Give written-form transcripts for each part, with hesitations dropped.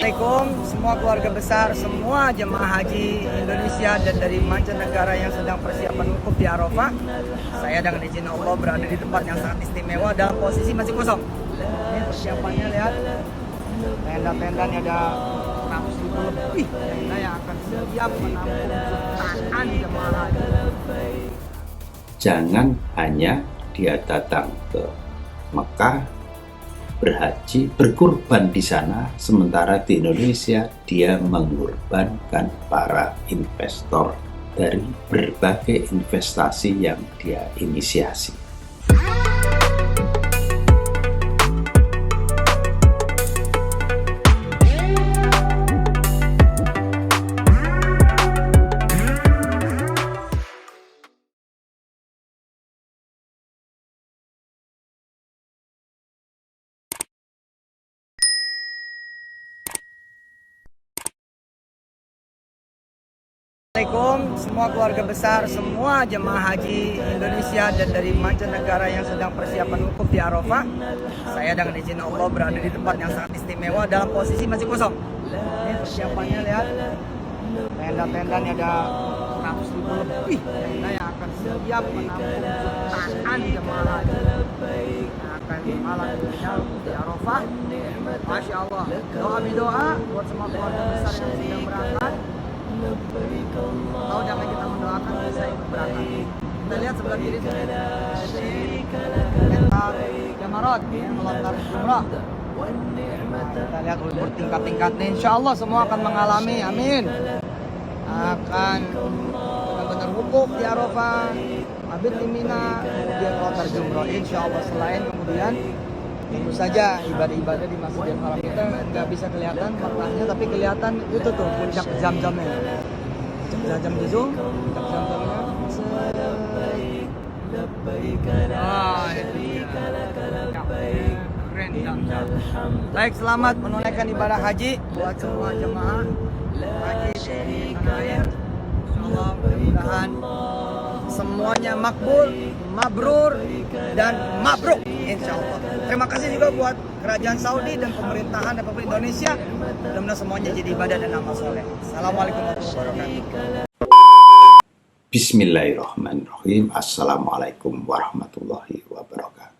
Assalamualaikum semua keluarga besar, semua jemaah haji Indonesia dan dari mancanegara yang sedang persiapan wukuf di Arafah. Saya dengan izin Allah berada di tempat yang sangat istimewa dalam posisi masih kosong. Ini persiapannya, lihat. Tenda-tendanya ada 100.000 lebih tenda yang akan siap menampung jutaan jemaah haji. Jangan hanya dia datang ke Mekah, berhaji, berkurban di sana, sementara di Indonesia dia mengorbankan para investor dari berbagai investasi yang dia inisiasi. Assalamualaikum semua keluarga besar, semua jemaah haji Indonesia dan dari mancanegara yang sedang persiapan wukuf di Arafah. Saya dengan izin Allah berada di tempat yang sangat istimewa dalam posisi masih kosong. Ini persiapannya, lihat. Tenda-tendanya ada 100.000 lebih tenda yang akan siap menampung jutaan jemaah haji yang akan malam di Arafah. Masya Allah, doa buat semua keluarga besar yang sedang berangkat. Tahu jangan kita mendoakan bisa ikut berangkat. Kita lihat sebelah kiri tentang Jamarat yang melontar jumrah. Kita lihat bertingkat-tingkatnya. Insya Allah semua akan mengalami, amin. Akan benar-benar wukuf di Arafah, mabit di Mina, kemudian melontar jumrah. Insya Allah. Selain kemudian tentu saja ibadah-ibadah di Masjidil Haram kita nggak bisa kelihatan maknanya, tapi kelihatan itu tuh puncak jam-jamnya. Puncak jam itu, puncak jam-jamnya. Keren jam-jam. Baik, selamat menunaikan ibadah haji buat semua jemaah haji di tanah air. Insyaallah mudah-mudahan semuanya makbul, mabrur, dan mabruk, insya Allah. Terima kasih juga buat kerajaan Saudi dan pemerintahan Republik Indonesia. Mudah-mudahan semuanya jadi ibadah dan amal soleh. Assalamualaikum warahmatullahi wabarakatuh. Bismillahirrahmanirrahim. Assalamualaikum warahmatullahi wabarakatuh.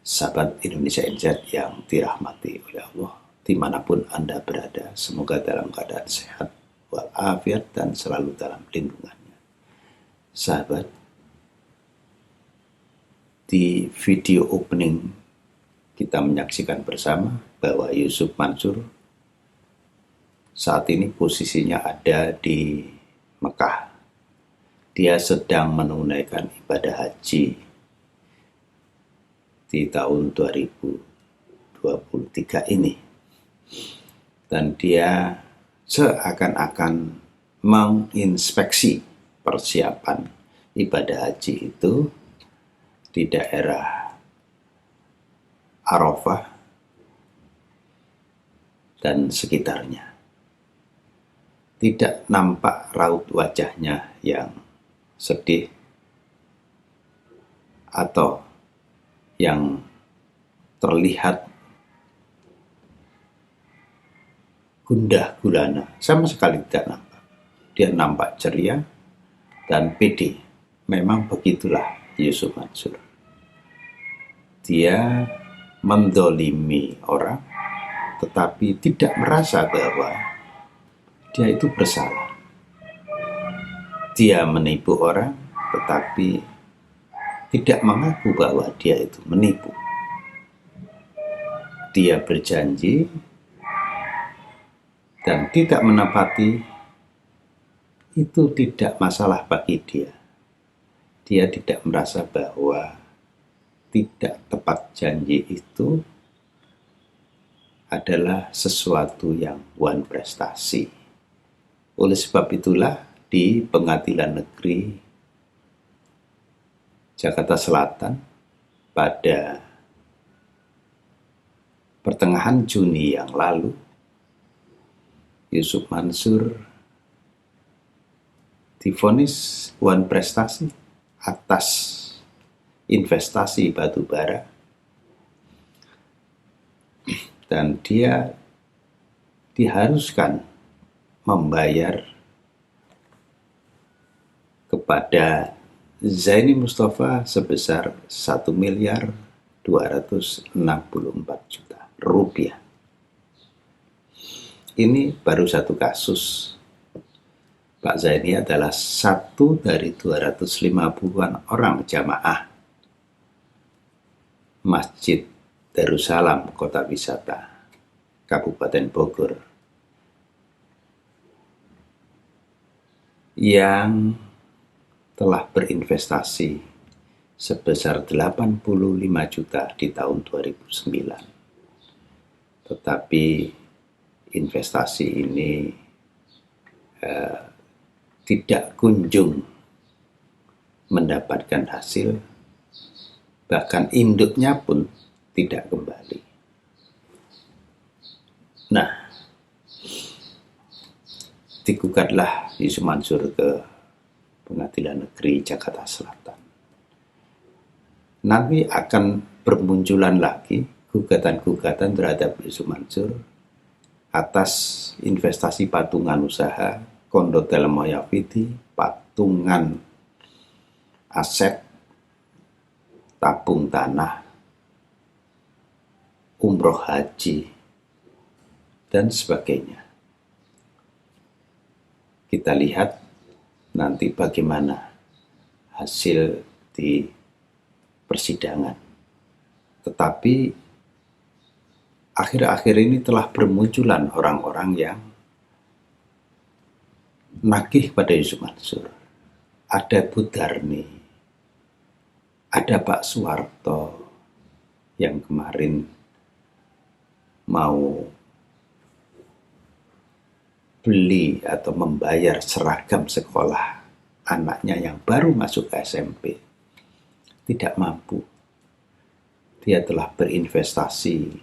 Sahabat Indonesia NZ yang dirahmati oleh Allah, dimanapun Anda berada, semoga dalam keadaan sehat walafiat dan selalu dalam lindungannya. Sahabat, di video opening kita menyaksikan bersama bahwa Yusuf Mansur saat ini posisinya ada di Mekah. Dia sedang menunaikan ibadah haji di tahun 2023 ini. Dan dia seakan-akan menginspeksi persiapan ibadah haji itu di daerah Arafah dan sekitarnya. Tidak nampak raut wajahnya yang sedih atau yang terlihat gundah gulana, sama sekali tidak nampak. Dia nampak ceria dan pede. Memang begitulah Yusuf Mansur. Dia mendolimi orang, tetapi tidak merasa bahwa dia itu bersalah. Dia menipu orang, tetapi tidak mengaku bahwa dia itu menipu. Dia berjanji dan tidak menepati. Itu tidak masalah bagi dia. Dia tidak merasa bahwa tidak tepat janji itu adalah sesuatu yang wan prestasi. Oleh sebab itulah di Pengadilan Negeri Jakarta Selatan pada pertengahan Juni yang lalu, Yusuf Mansur divonis wan prestasi atas investasi batubara, dan dia diharuskan membayar kepada Zaini Mustafa sebesar 1.264.000.000 rupiah. Ini baru satu kasus. Pak Zaini adalah satu dari 250-an orang jamaah Masjid Darussalam Kota Wisata Kabupaten Bogor yang telah berinvestasi sebesar 85 juta di tahun 2009. Tetapi investasi ini tidak kunjung mendapatkan hasil, bahkan induknya pun tidak kembali. Nah, digugatlah Yusuf Mansur ke Pengadilan Negeri Jakarta Selatan. Nanti akan bermunculan lagi gugatan-gugatan terhadap Yusuf Mansur atas investasi patungan usaha, kondotel Moyavidi, patungan aset, tabung tanah, umroh haji, dan sebagainya. Kita lihat nanti bagaimana hasil di persidangan. Tetapi akhir-akhir ini telah bermunculan orang-orang yang nagih pada Yusuf Mansur. Ada Budarni, ada Pak Suwarto yang kemarin mau beli atau membayar seragam sekolah anaknya yang baru masuk ke SMP. Tidak mampu. Dia telah berinvestasi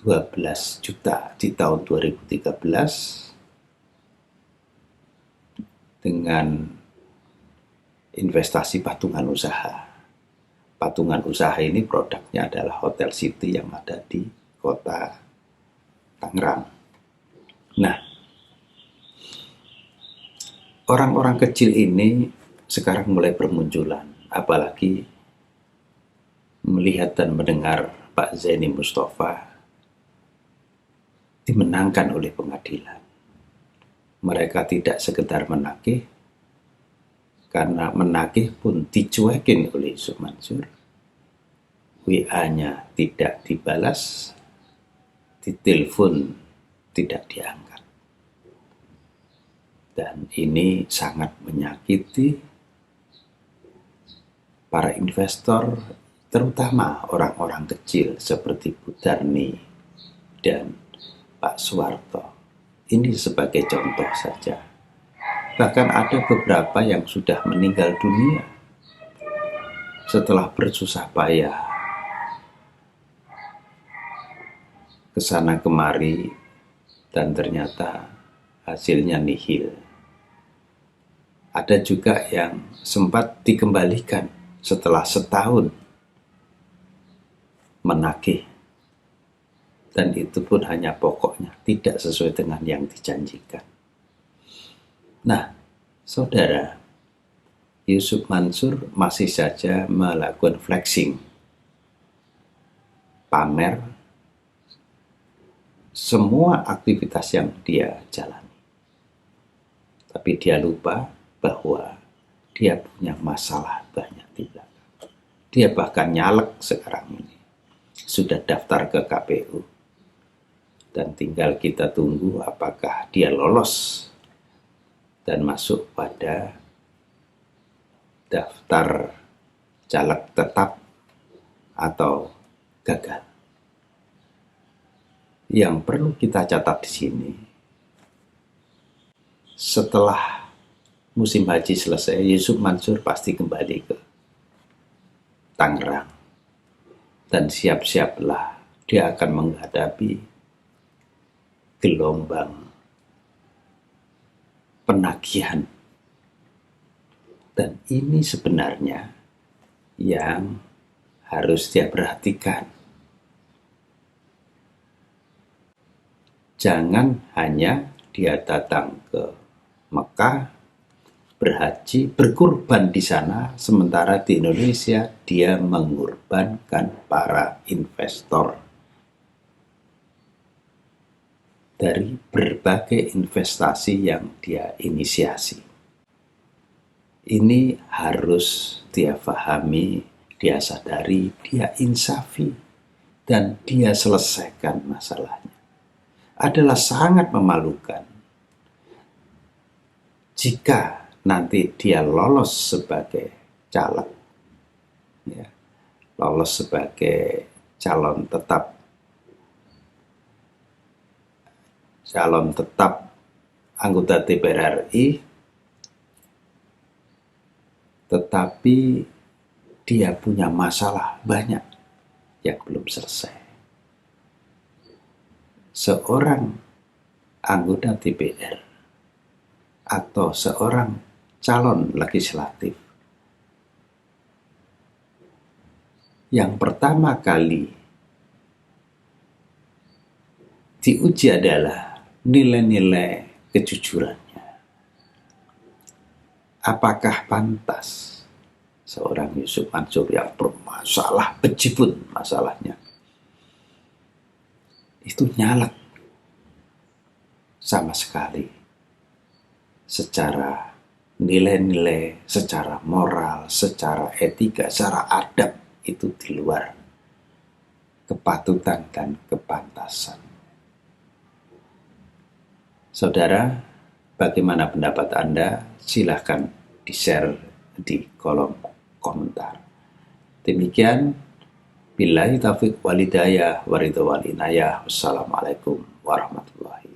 12 juta di tahun 2013 dengan investasi patungan usaha. Patungan usaha ini produknya adalah Hotel City yang ada di kota Tangerang. Nah, orang-orang kecil ini sekarang mulai bermunculan, apalagi melihat dan mendengar Pak Zaini Mustafa dimenangkan oleh pengadilan. Mereka tidak sekedar menagih, karena menagih pun dicuekin oleh Yusuf Mansur. WA-nya tidak dibalas, ditelepon tidak diangkat. Dan ini sangat menyakiti para investor, terutama orang-orang kecil seperti Budarni dan Pak Suwarto. Ini sebagai contoh saja. Bahkan ada beberapa yang sudah meninggal dunia setelah bersusah payah kesana kemari dan ternyata hasilnya nihil. Ada juga yang sempat dikembalikan setelah setahun menagih, dan itu pun hanya pokoknya tidak sesuai dengan yang dijanjikan. Nah, saudara, Yusuf Mansur masih saja melakukan flexing, pamer semua aktivitas yang dia jalani. Tapi dia lupa bahwa dia punya masalah banyak di belakang. Dia bahkan nyalek sekarang ini. Sudah daftar ke KPU. Dan tinggal kita tunggu apakah dia lolos dan masuk pada daftar caleg tetap atau gagal. Yang perlu kita catat di sini, setelah musim haji selesai, Yusuf Mansur pasti kembali ke Tangerang. Dan siap-siaplah dia akan menghadapi gelombang penagihan. Dan ini sebenarnya yang harus dia perhatikan. Jangan hanya dia datang ke Mekah, berhaji, berkurban di sana, sementara di Indonesia dia mengorbankan para investor dari berbagai investasi yang dia inisiasi. Ini harus dia pahami, dia sadari, dia insafi, dan dia selesaikan masalahnya. Adalah sangat memalukan jika nanti dia lolos sebagai caleg, ya, lolos sebagai calon tetap anggota DPR RI, tetapi dia punya masalah banyak yang belum selesai. Seorang anggota DPR atau seorang calon legislatif yang pertama kali diuji adalah nilai-nilai kejujurannya. Apakah pantas seorang Yusuf Mansur yang bermasalah, bejibun masalahnya, itu nyalek sama sekali secara nilai-nilai, secara moral, secara etika, secara adab, itu di luar kepatutan dan kepantasan. Saudara, bagaimana pendapat Anda? Silahkan di-share di kolom komentar. Demikian, billahi taufiq walhidayah waridho wal inayah. Wassalamualaikum warahmatullahi